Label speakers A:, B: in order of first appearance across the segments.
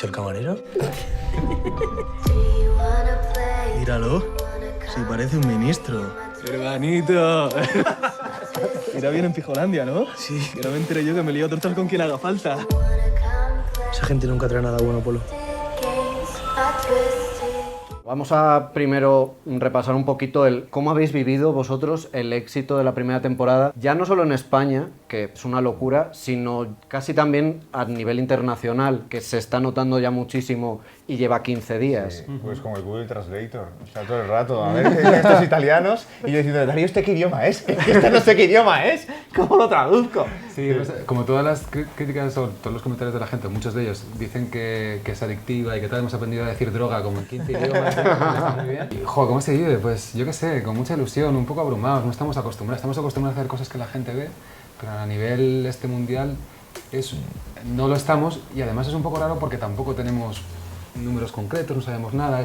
A: dicho el camarero? Míralo. Sí, parece un ministro.
B: Hermanito. Irá bien en Pijolandia, ¿no?
A: Sí.
B: Que no me enteré yo que me lío tortas con quien haga falta.
A: Esa gente nunca trae nada bueno, Polo.
C: Vamos a primero repasar un poquito cómo habéis vivido vosotros el éxito de la primera temporada, ya no solo en España, que es una locura, sino casi también a nivel internacional, que se está notando ya muchísimo y lleva 15 días.
D: Sí, pues como el Google Translator, o sea, todo el rato, a ver, estos italianos, y yo diciendo, Darío, ¿este qué idioma es? Es que este no sé qué idioma es, ¿cómo lo traduzco?
E: Sí, como todas las críticas o todos los comentarios de la gente, muchos de ellos dicen que es adictiva y que tal, hemos aprendido a decir droga como en 15 idiomas, está muy bien. Y, joder, ¿cómo se vive? Pues yo qué sé, con mucha ilusión, un poco abrumados, no estamos acostumbrados a hacer cosas que la gente ve, pero a nivel mundial no lo estamos, y además es un poco raro porque tampoco tenemos números concretos, no sabemos nada,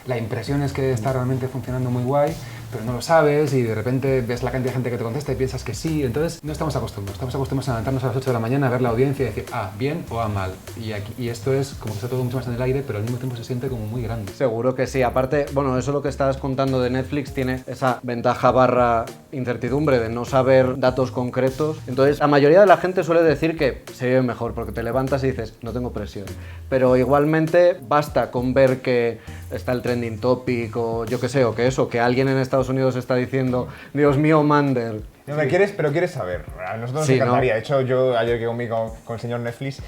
E: la impresión es que está realmente funcionando muy guay, pero no lo sabes y de repente ves la cantidad de gente que te contesta y piensas que sí, entonces no estamos acostumbrados a levantarnos a las 8 de la mañana a ver la audiencia y decir, bien o mal, y esto es como que está todo mucho más en el aire, pero al mismo tiempo se siente como muy grande.
C: Seguro que sí, aparte, bueno, eso lo que estabas contando de Netflix tiene esa ventaja barra incertidumbre de no saber datos concretos, entonces la mayoría de la gente suele decir que se vive mejor porque te levantas y dices, no tengo presión, pero igualmente basta con ver que está el trending topic o yo qué sé, o que alguien en Estados Unidos está diciendo, Dios mío, Mander.
D: No, pero quieres saber, a nosotros nos
C: Sí,
D: encantaría.
C: ¿no?
D: De hecho, yo ayer que comí con el señor Netflix,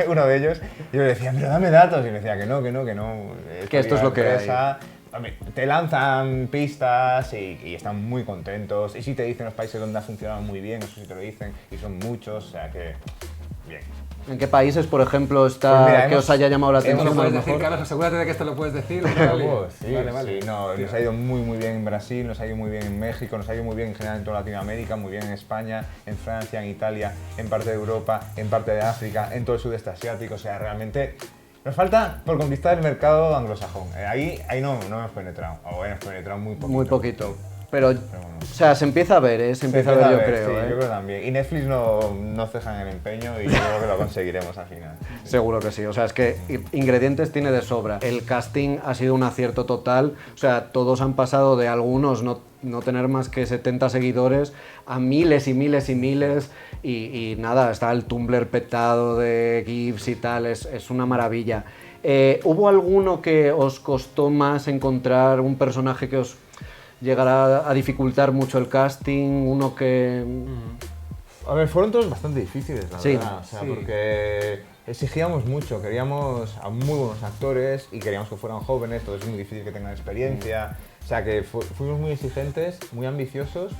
D: uno de ellos, yo le decía, pero dame datos, y me decía que no.
C: Que esto es lo que hay.
D: Hombre, te lanzan pistas y están muy contentos, y sí te dicen los países donde ha funcionado muy bien, eso sí te lo dicen, y son muchos, o sea que, bien.
C: ¿En qué países, por ejemplo, está
D: Pues mira,
C: que os haya llamado la
E: ¿Esto
C: atención?
E: lo puedes
C: a lo
E: decir,
C: mejor?
E: Carlos? Asegúrate de que esto lo puedes decir.
D: Sí,
E: Vale.
D: sí, no, nos ha ido muy bien en Brasil, nos ha ido muy bien en México, nos ha ido muy bien en general en toda Latinoamérica, muy bien en España, en Francia, en Italia, en parte de Europa, en parte de África, en todo el sudeste asiático, o sea, realmente nos falta por conquistar el mercado anglosajón. Ahí no hemos penetrado, o hemos penetrado muy poquito.
C: Muy poquito. Pero,
D: bueno.
C: o sea, se empieza a ver, se empieza a ver, yo creo.
D: Sí, yo creo también. Y Netflix no ceja en el empeño y yo creo que lo conseguiremos al final. Sí.
C: Seguro que sí, o sea, es que ingredientes tiene de sobra. El casting ha sido un acierto total, o sea, todos han pasado de algunos no tener más que 70 seguidores a miles y miles y miles y nada, está el Tumblr petado de GIFs y tal, es una maravilla. ¿Hubo alguno que os costó más encontrar, un personaje que os llegará a dificultar mucho el casting, uno que...
D: A ver, fueron todos bastante difíciles, la
C: Sí.
D: verdad, o sea, porque exigíamos mucho, queríamos a muy buenos actores y queríamos que fueran jóvenes, entonces es muy difícil que tengan experiencia, o sea que fuimos muy exigentes, muy ambiciosos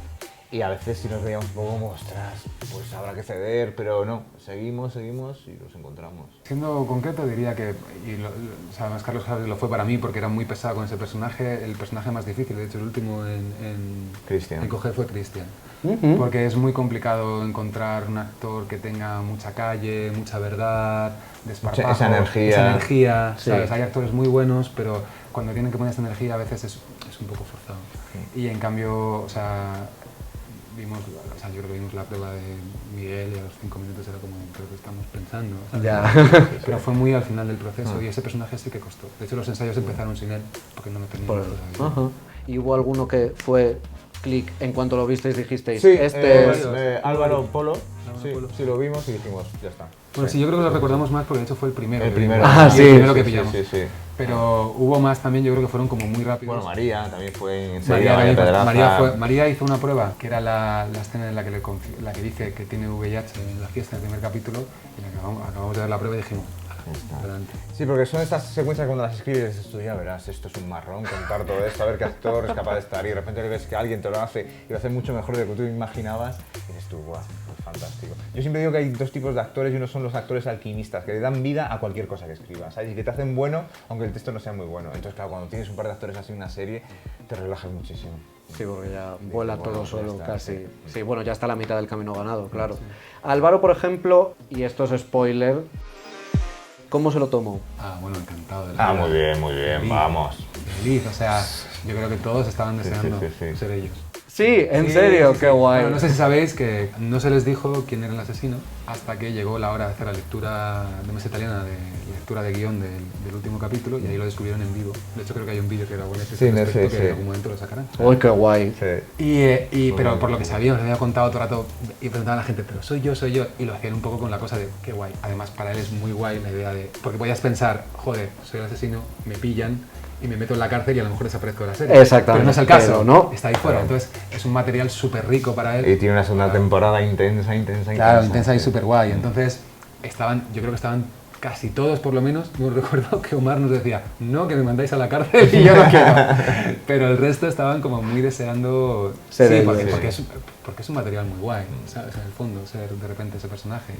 D: y a veces si nos veíamos un poco como, ostras, pues habrá que ceder, pero no, seguimos y los encontramos.
E: Siendo concreto, diría que, además Carlos Javier lo fue para mí porque era muy pesado con ese personaje, el personaje más difícil, de hecho el último en coger fue Cristian. Porque es muy complicado encontrar un actor que tenga mucha calle, mucha verdad, desparpajo,
D: Esa energía.
E: sí. ¿Sabes? Hay actores muy buenos, pero cuando tienen que poner esa energía a veces es un poco forzado. Sí. Y en cambio, o sea, yo creo que vimos la prueba de Miguel y a los 5 minutos era como, creo que estamos pensando, ¿sabes?
C: Ya.
E: Pero fue muy al final del proceso y ese personaje sí que costó. De hecho, los ensayos empezaron sin él porque no lo teníamos todavía.
C: ¿Y hubo alguno que fue clic en cuanto lo visteis dijisteis?
D: Sí,
C: este es...
D: Álvaro Polo, sí, lo vimos y dijimos, ya está.
E: Bueno, sí, yo creo que lo recordamos más porque de hecho fue el primero.
D: El primero.
C: Ah, sí.
E: El primero que pillamos.
D: Sí.
E: Pero hubo más también, yo creo que fueron como muy rápidos.
D: Bueno, María también fue en
E: María hizo una prueba, que era la escena en la que dice que tiene VIH en la fiesta, en el primer capítulo, y acabamos de ver la prueba y dijimos, adelante.
D: Sí, porque son estas secuencias cuando las escribes, dices tú, ya verás, esto es un marrón, contar todo esto, a ver qué actor es capaz de estar, y de repente ves que alguien te lo hace y lo hace mucho mejor de lo que tú imaginabas, y dices tú, guau, es fantástico. Yo siempre digo que hay dos tipos de actores, y uno son los actores alquimistas, que le dan vida a cualquier cosa que escribas, ¿sabes? Y que te hacen bueno, aunque el texto no sea muy bueno. Entonces, claro, cuando tienes un par de actores así en una serie, te relajas muchísimo.
C: Sí, porque ya vuela todo solo
D: está,
C: casi. Sí, bueno, ya está la mitad del camino ganado, claro. Sí. Álvaro, por ejemplo, y esto es spoiler, ¿cómo se lo tomó?
E: Bueno, encantado de la vida.
D: Muy bien,
E: Feliz,
D: vamos.
E: Feliz, o sea, yo creo que todos estaban deseando ser ellos.
C: Sí, en serio, qué guay.
E: Bueno, no sé si sabéis que no se les dijo quién era el asesino hasta que llegó la hora de hacer la lectura de mesa italiana, de lectura de guión del último capítulo, y ahí lo descubrieron en vivo. De hecho, creo que hay un vídeo que grabó Netflix
D: Sí,
E: al respecto,
D: Netflix,
E: que
D: sí.
E: en algún momento lo sacarán.
C: Uy, qué guay.
D: Sí.
E: Pero por lo que sabíamos, le había contado todo el rato y preguntaban a la gente, pero soy yo, y lo hacían un poco con la cosa de qué guay. Además, para él es muy guay la idea de, porque podías pensar, joder, soy el asesino, me pillan y me meto en la cárcel y a lo mejor desaparezco de la serie.
C: Exactamente,
E: Pero no es el caso,
C: pero no.
E: está ahí fuera. Entonces, es un material súper rico para él.
D: Y tiene una segunda temporada intensa.
E: Claro, intensa y
D: sí.
E: súper guay. Entonces, yo creo que estaban casi todos, por lo menos. Yo recuerdo que Omar nos decía, no, que me mandáis a la cárcel y yo no quiero. Pero el resto estaban como muy deseando...
C: Ser
E: sí,
C: ellos,
E: porque es un material muy guay, ¿sabes? En el fondo, ser de repente ese personaje.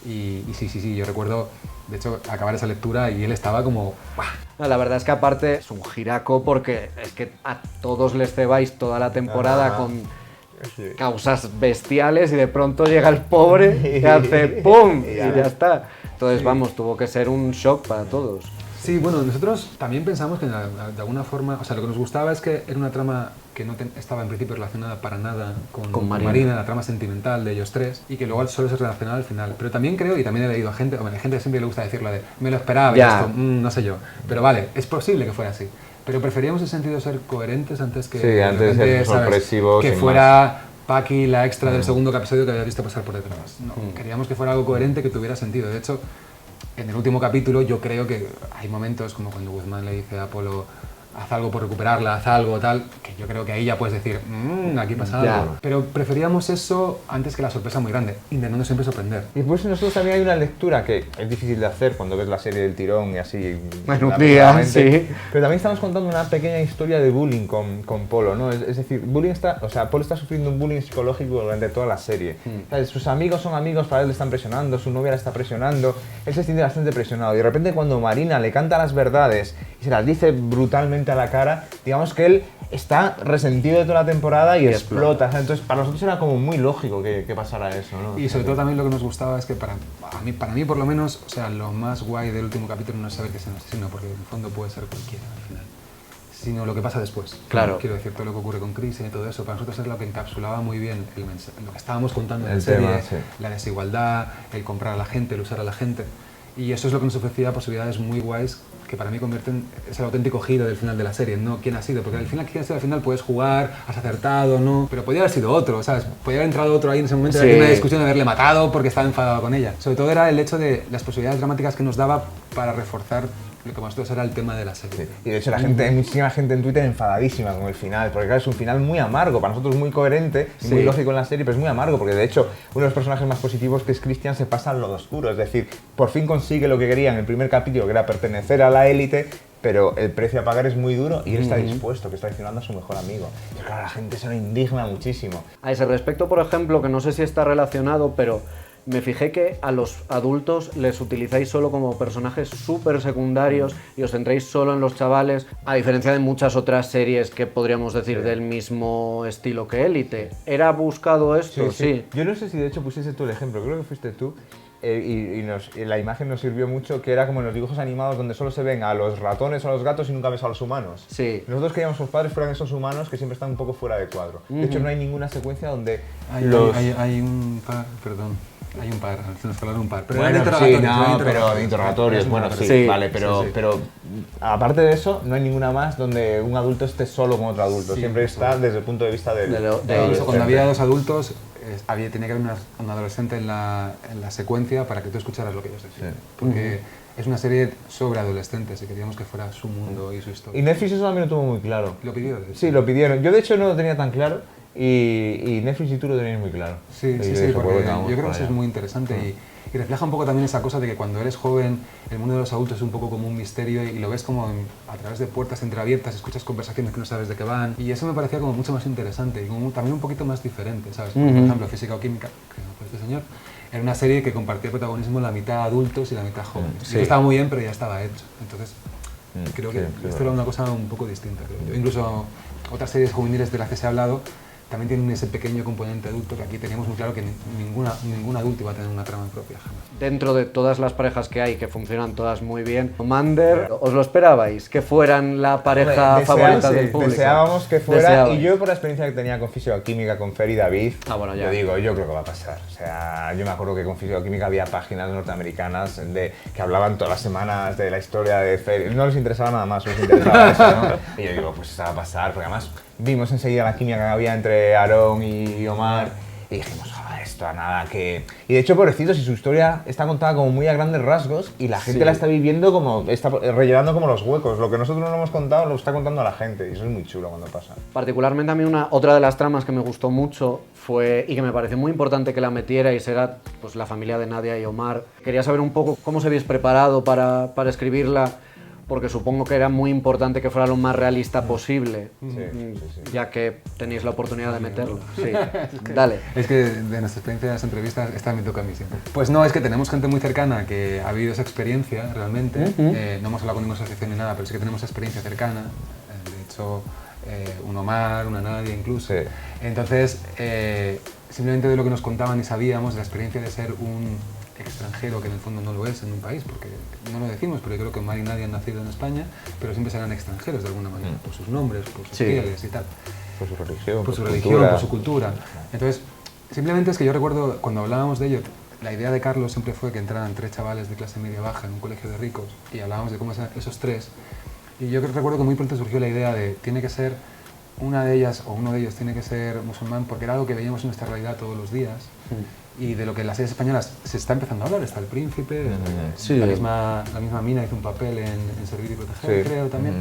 E: Y sí, yo recuerdo, de hecho, acabar esa lectura y él estaba como... ¡buah!
C: No, la verdad es que aparte es un giraco porque es que a todos les cebáis toda la temporada
D: Ajá.
C: con
D: Sí.
C: causas bestiales y de pronto llega el pobre y hace ¡pum! Y ya está. Entonces, vamos, tuvo que ser un shock para todos.
E: Sí, bueno, nosotros también pensamos que de alguna forma, o sea, lo que nos gustaba es que era una trama que no estaba en principio relacionada para nada con Marina, la trama sentimental de ellos tres, y que luego solo se relacionaba al final. Pero también creo, y también he leído a gente, hay gente que siempre le gusta decirlo de, me lo esperaba, y
C: Ya.
E: esto, no sé yo. Pero vale, es posible que fuera así. Pero preferíamos en el sentido de ser coherentes antes que...
D: Sí, antes de ser
E: ¿sabes?
D: sorpresivos,
E: Que
D: sin
E: fuera... Paqui, la extra del segundo episodio que había visto pasar por detrás. No, queríamos que fuera algo coherente, que tuviera sentido. De hecho, en el último capítulo yo creo que hay momentos como cuando Guzmán le dice a Apolo, haz algo por recuperarla, haz algo, tal, que yo creo que ahí ya puedes decir, aquí pasa
C: Ya.
E: algo. Pero preferíamos eso antes que la sorpresa muy grande, intentando siempre sorprender.
D: Y después nosotros también hay una lectura que es difícil de hacer cuando ves la serie del tirón y así.
C: En un día,
D: rápidamente.
C: sí.
D: Pero también estamos contando una pequeña historia de bullying con Polo, ¿no? Es decir, Polo está sufriendo un bullying psicológico durante toda la serie. ¿Sabes? Sus amigos son amigos, para él le están presionando, su novia le está presionando, él se siente bastante presionado. Y de repente cuando Marina le canta las verdades y se las dice brutalmente a la cara, digamos que él está resentido de toda la temporada y explota. ¿Sabes? Entonces para nosotros era como muy lógico que pasara eso, ¿no?
E: Y sobre todo también lo que nos gustaba es que para mí por lo menos, o sea, lo más guay del último capítulo no es saber que es un asesino, porque en el fondo puede ser cualquiera al final, sino lo que pasa después.
C: Claro.
E: Quiero decir, todo lo que ocurre con Chris y todo eso, para nosotros es lo que encapsulaba muy bien el mensaje, lo que estábamos contando en
D: El
E: la serie,
D: tema, sí.
E: la desigualdad, el comprar a la gente, el usar a la gente. Y eso es lo que nos ofrecía posibilidades muy guays que para mí convierten, es el auténtico giro del final de la serie, no quién ha sido, porque al final, quién ha sido al final puedes jugar, has acertado, no, pero podía haber sido otro, ¿sabes? Podía haber entrado otro ahí en ese momento
C: Sí.
E: y una discusión de haberle matado porque estaba enfadado con ella. Sobre todo era el hecho de las posibilidades dramáticas que nos daba para reforzar lo que para nosotros era el tema de la serie.
D: Sí. Y de hecho hay muchísima gente en Twitter enfadadísima con el final, porque claro, es un final muy amargo, para nosotros muy coherente y muy lógico en la serie, pero es muy amargo, porque de hecho uno de los personajes más positivos que es Christian se pasa al lado oscuro, es decir, por fin consigue lo que quería en el primer capítulo, que era pertenecer a la élite, pero el precio a pagar es muy duro y él está dispuesto, que está traicionando a su mejor amigo. Y claro, la gente se lo indigna muchísimo.
C: A ese respecto, por ejemplo, que no sé si está relacionado, pero me fijé que a los adultos les utilizáis solo como personajes súper secundarios y os centréis solo en los chavales, a diferencia de muchas otras series que podríamos decir del mismo estilo que Élite. ¿Era buscado esto? Sí.
D: Yo no sé si de hecho pusiste tú el ejemplo, creo que fuiste tú. Y la imagen nos sirvió mucho, que era como en los dibujos animados donde solo se ven a los ratones o a los gatos y nunca ves a los humanos.
C: Sí.
D: Nosotros queríamos que los padres fueran esos humanos que siempre están un poco fuera de cuadro. De hecho, no hay ninguna secuencia donde
E: Hay un par, hay un par, se nos colaron un par. Pero
D: bueno,
E: eran
D: sí,
E: interrogatorios,
D: no, pero interrogatorios, bueno, sí,
C: Sí,
D: vale, pero aparte de eso, no hay ninguna más donde un adulto esté solo con otro adulto.
E: Sí,
D: Siempre está desde el punto de vista del
E: Incluso cuando había dos adultos, tenía que haber un adolescente en la secuencia para que tú escucharas lo que ellos decían.
D: Sí.
E: Porque es una serie sobre adolescentes y queríamos que fuera su mundo y su historia.
D: Y Netflix eso también lo tuvo muy claro.
E: Lo pidió, de hecho.
D: Sí, lo pidieron. Yo de hecho no lo tenía tan claro y Netflix y tú lo tenéis muy claro.
E: Sí,
D: Y
E: sí,
D: yo
E: sí,
D: dije,
E: porque
D: pues venga,
E: yo
D: vamos
E: creo que
D: para
E: eso es
D: allá.
E: muy interesante y refleja un poco también esa cosa de que cuando eres joven el mundo de los adultos es un poco como un misterio y lo ves como a través de puertas entreabiertas, escuchas conversaciones que no sabes de qué van y eso me parecía como mucho más interesante y como también un poquito más diferente, ¿sabes? Porque, por ejemplo, Física o Química, que no fue este señor, era una serie que compartía protagonismo la mitad adultos y la mitad jóvenes.
C: Sí.
E: Sí que estaba muy bien, pero ya estaba hecho. Entonces, creo que
D: sí,
E: esto era una cosa un poco distinta, creo yo. Incluso otras series juveniles de las que se ha hablado, también tienen ese pequeño componente adulto que aquí teníamos muy claro que ningún adulto iba a tener una trama propia jamás.
C: Dentro de todas las parejas que hay, que funcionan todas muy bien, Mander, ¿os lo esperabais? Que fueran la pareja favorita del público.
D: Deseábamos que fuera,
C: Deseabais.
D: y yo por la experiencia que tenía con Físico-Química, con Fer y David,
C: Bueno, ya.
D: yo creo que va a pasar. O sea, yo me acuerdo que con Físico-Química había páginas norteamericanas que hablaban todas las semanas de la historia de Fer, no les interesaba nada más, les interesaba eso, ¿no? Y yo digo, pues eso va a pasar, porque además vimos enseguida la química que había entre Aarón y Omar, y dijimos, esto a nada que... Y de hecho, pobrecito, si su historia está contada como muy a grandes rasgos y la gente la está viviendo como, está rellenando como los huecos. Lo que nosotros no hemos contado lo está contando la gente y eso es muy chulo cuando pasa.
C: Particularmente a mí otra de las tramas que me gustó mucho fue, y que me pareció muy importante que la metierais, era pues, la familia de Nadia y Omar. Quería saber un poco cómo se habéis preparado para escribirla, porque supongo que era muy importante que fuera lo más realista posible, ya que tenéis la oportunidad de meterlo. Sí, dale.
E: Es que de nuestra experiencia de las entrevistas, esta me toca a mí siempre. Pues no, es que tenemos gente muy cercana que ha vivido esa experiencia realmente. No hemos hablado con ninguna asociación ni nada, pero sí que tenemos esa experiencia cercana. De hecho, un Omar, una Nadia incluso.
D: Sí.
E: Entonces, simplemente de lo que nos contaban y sabíamos, de la experiencia de ser un extranjero, que en el fondo no lo es en un país, porque no lo decimos, pero yo creo que Omar y Nadia han nacido en España, pero siempre serán extranjeros de alguna manera, por sus nombres, por sus pieles y tal.
D: Por su religión,
E: por su religión, por su cultura. Entonces, simplemente es que yo recuerdo, cuando hablábamos de ello, la idea de Carlos siempre fue que entraran 3 chavales de clase media baja en un colegio de ricos, y hablábamos de cómo eran esos 3, y yo recuerdo que muy pronto surgió la idea de, tiene que ser una de ellas, o uno de ellos tiene que ser musulmán, porque era algo que veíamos en nuestra realidad todos los días, y de lo que en las series españolas se está empezando a hablar. Está El Príncipe, la misma Mina hizo un papel en Servir y Proteger, creo también.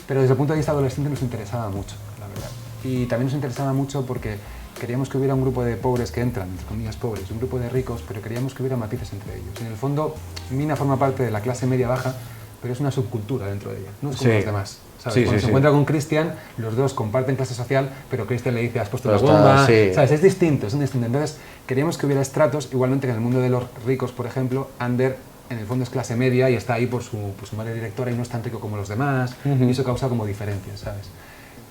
E: Pero desde el punto de vista adolescente nos interesaba mucho, la verdad. Y también nos interesaba mucho porque queríamos que hubiera un grupo de pobres que entran, entre comillas pobres, un grupo de ricos, pero queríamos que hubiera matices entre ellos. En el fondo, Mina forma parte de la clase media baja, pero es una subcultura dentro de ella, no es como los demás. ¿Sabes? Cuando se encuentra con Christian, los dos comparten clase social, pero Christian le dice, has puesto la bomba, ¿sabes? Es distinto, son distintos. Entonces, queríamos que hubiera estratos, igualmente que en el mundo de los ricos, por ejemplo, Ander en el fondo es clase media y está ahí por su madre directora y no es tan rico como los demás, y eso causa como diferencias, ¿sabes?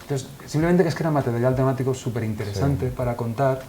E: Entonces, simplemente que es que era material temático súper interesante para contar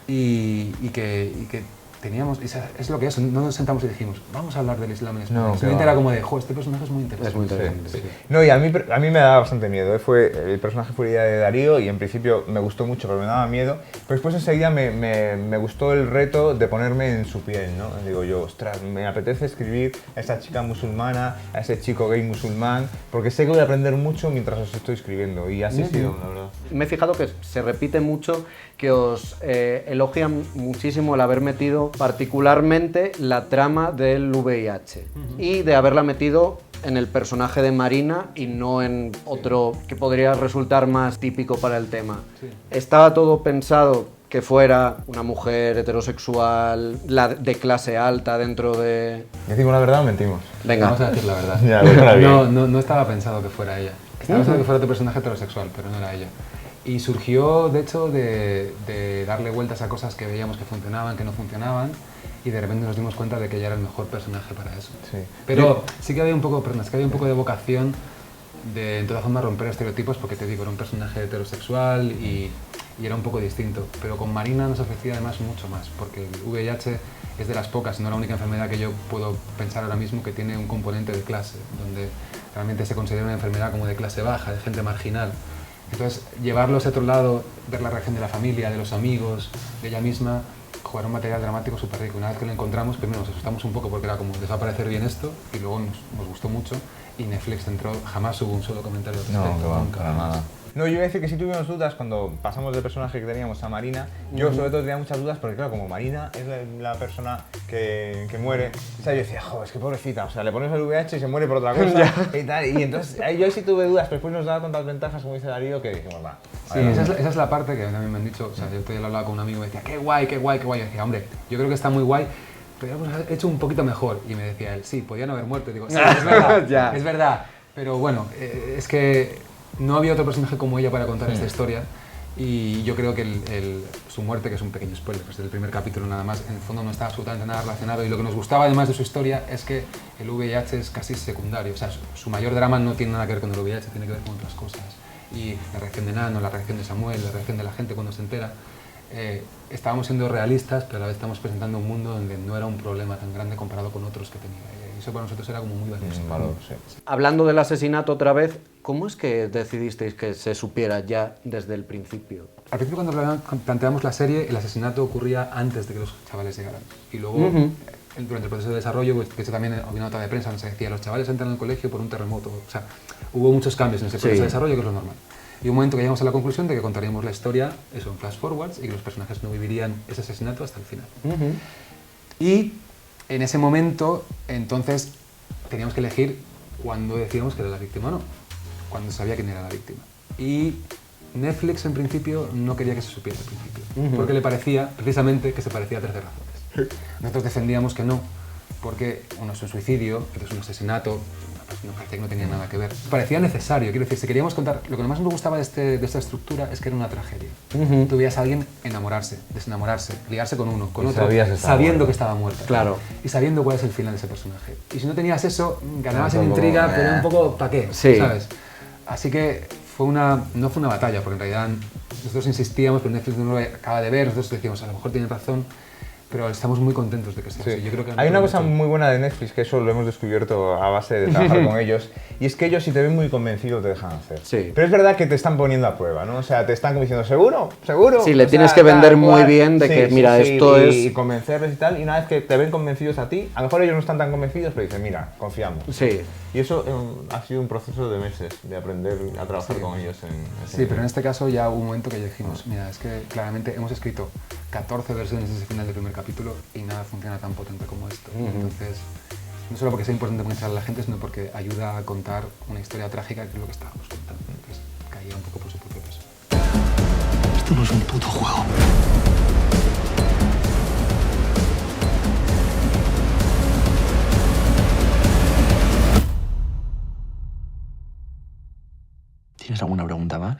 E: y que teníamos, es lo que es, no nos sentamos y dijimos, vamos a hablar del Islam en España. Simplemente era como de, este personaje es muy interesante.
C: Es muy interesante.
D: Sí. No, y a mí me daba bastante miedo. El personaje fue idea de Darío y en principio me gustó mucho, pero me daba miedo. Pero después enseguida me gustó el reto de ponerme en su piel, ¿no? Digo yo, ostras, me apetece escribir a esa chica musulmana, a ese chico gay musulmán, porque sé que voy a aprender mucho mientras os estoy escribiendo. Y así ha sido, la verdad.
C: Me he fijado que se repite mucho, que os elogian muchísimo el haber metido particularmente la trama del VIH y de haberla metido en el personaje de Marina y no en otro que podría resultar más típico para el tema. Estaba todo pensado que fuera una mujer heterosexual, de clase alta dentro de...
D: ¿Decimos la verdad o mentimos?
C: Venga.
E: Vamos a decir la verdad.
D: Ya,
E: no estaba pensado que fuera ella. Estaba pensado que fuera otro personaje heterosexual, pero no era ella. Y surgió, de hecho, de darle vueltas a cosas que veíamos que funcionaban, que no funcionaban, y de repente nos dimos cuenta de que ella era el mejor personaje para eso.
D: Sí.
E: Pero sí que había un poco, de vocación de, en toda forma, romper estereotipos, porque te digo, era un personaje heterosexual y era un poco distinto. Pero con Marina nos ofrecía además mucho más, porque el VIH es de las pocas, no la única enfermedad que yo puedo pensar ahora mismo que tiene un componente de clase, donde realmente se considera una enfermedad como de clase baja, de gente marginal. Entonces, llevarlo a ese otro lado, ver la reacción de la familia, de los amigos, de ella misma, jugar un material dramático súper rico. Una vez que lo encontramos, primero nos asustamos un poco porque era como, ¿les va a parecer bien esto? Y luego nos gustó mucho y Netflix entró, jamás hubo un solo comentario al respecto.
D: No, nunca, nada. No, yo iba a decir que sí tuvimos dudas cuando pasamos del personaje que teníamos a Marina. Yo sobre todo tenía muchas dudas porque claro, como Marina es la persona que muere, o sea, yo decía, jo, es que pobrecita, o sea, le pones el VIH y se muere por otra cosa y tal. Y entonces yo ahí sí tuve dudas, pero después nos daba tantas ventajas, como dice Darío, que dijimos, va.
E: Sí, esa es la parte que también me han dicho, o sea, yo todavía hablaba con un amigo y me decía, qué guay, qué guay, qué guay. Y yo decía, hombre, yo creo que está muy guay, pero hemos hecho un poquito mejor. Y me decía él, sí, podían haber muerto. Y digo, sí, es verdad, es verdad. Pero bueno, es que no había otro personaje como ella para contar esta historia y yo creo que su muerte, que es un pequeño spoiler, pues del primer capítulo nada más, en el fondo no está absolutamente nada relacionado y lo que nos gustaba además de su historia es que el VIH es casi secundario, o sea, su mayor drama no tiene nada que ver con el VIH, tiene que ver con otras cosas y la reacción de Nano, la reacción de Samuel, la reacción de la gente cuando se entera, estábamos siendo realistas, pero a la vez estamos presentando un mundo donde no era un problema tan grande comparado con otros que tenía. Y eso para nosotros era como muy valioso.
D: Valor, sí.
C: Hablando del asesinato otra vez, ¿cómo es que decidisteis que se supiera ya desde el principio?
E: Al principio cuando planteamos la serie, el asesinato ocurría antes de que los chavales llegaran. Y luego, durante el proceso de desarrollo, pues, que eso también había una nota de prensa donde se decía, los chavales entran al colegio por un terremoto. O sea, hubo muchos cambios en ese proceso de desarrollo, que es lo normal. Y un momento que llegamos a la conclusión de que contaríamos la historia, eso, en flash forwards, y que los personajes no vivirían ese asesinato hasta el final. Y en ese momento, entonces, teníamos que elegir cuándo decíamos que era la víctima o no, cuando sabía quién era la víctima. Y Netflix, en principio, no quería que se supiera al principio, porque le parecía, precisamente, que se parecía a 13 razones. Nosotros defendíamos que no, porque uno es un suicidio, otro es un asesinato, nos parecía que no tenía nada que ver. Parecía necesario, quiero decir, si queríamos contar, lo que más nos gustaba de esta estructura es que era una tragedia. Tú veías a alguien enamorarse, desenamorarse, liarse con uno, con otro, sabiendo que estaba muerta.
C: Claro.
E: Y sabiendo cuál es el final de ese personaje. Y si no tenías eso, ganabas en intriga, pero un poco ¿para qué?
C: Sí.
E: ¿Sabes? Así que no fue una batalla, porque en realidad nosotros insistíamos, pero Netflix no lo acaba de ver, nosotros decíamos, a lo mejor tienen razón, pero estamos muy contentos de que sea así. Yo creo que
D: hay una cosa muy buena de Netflix, que eso lo hemos descubierto a base de trabajar con ellos, y es que ellos si te ven muy convencido te dejan hacer.
C: Sí.
D: Pero es verdad que te están poniendo a prueba, ¿no? O sea, te están como diciendo, ¿seguro? ¿Seguro?
C: Sí, le
D: O
C: tienes
D: sea,
C: que vender
D: tal
C: muy
D: cual.
C: bien de que, mira, esto es...
D: Y convencerles y tal, y una vez que te ven convencidos a ti, a lo mejor ellos no están tan convencidos, pero dicen, mira, confiamos.
C: Sí.
D: Y eso ha sido un proceso de meses, de aprender a trabajar con ellos.
E: Sí, pero en este caso ya hubo un momento que ya dijimos, mira, es que claramente hemos escrito 14 versiones de ese final del primer capítulo y nada funciona tan potente como esto. Entonces, no solo porque sea importante conectar a la gente, sino porque ayuda a contar una historia trágica, que es lo que estábamos contando. Entonces, caía un poco por su propio peso.
A: Esto no es un puto juego. ¿Tienes alguna pregunta más?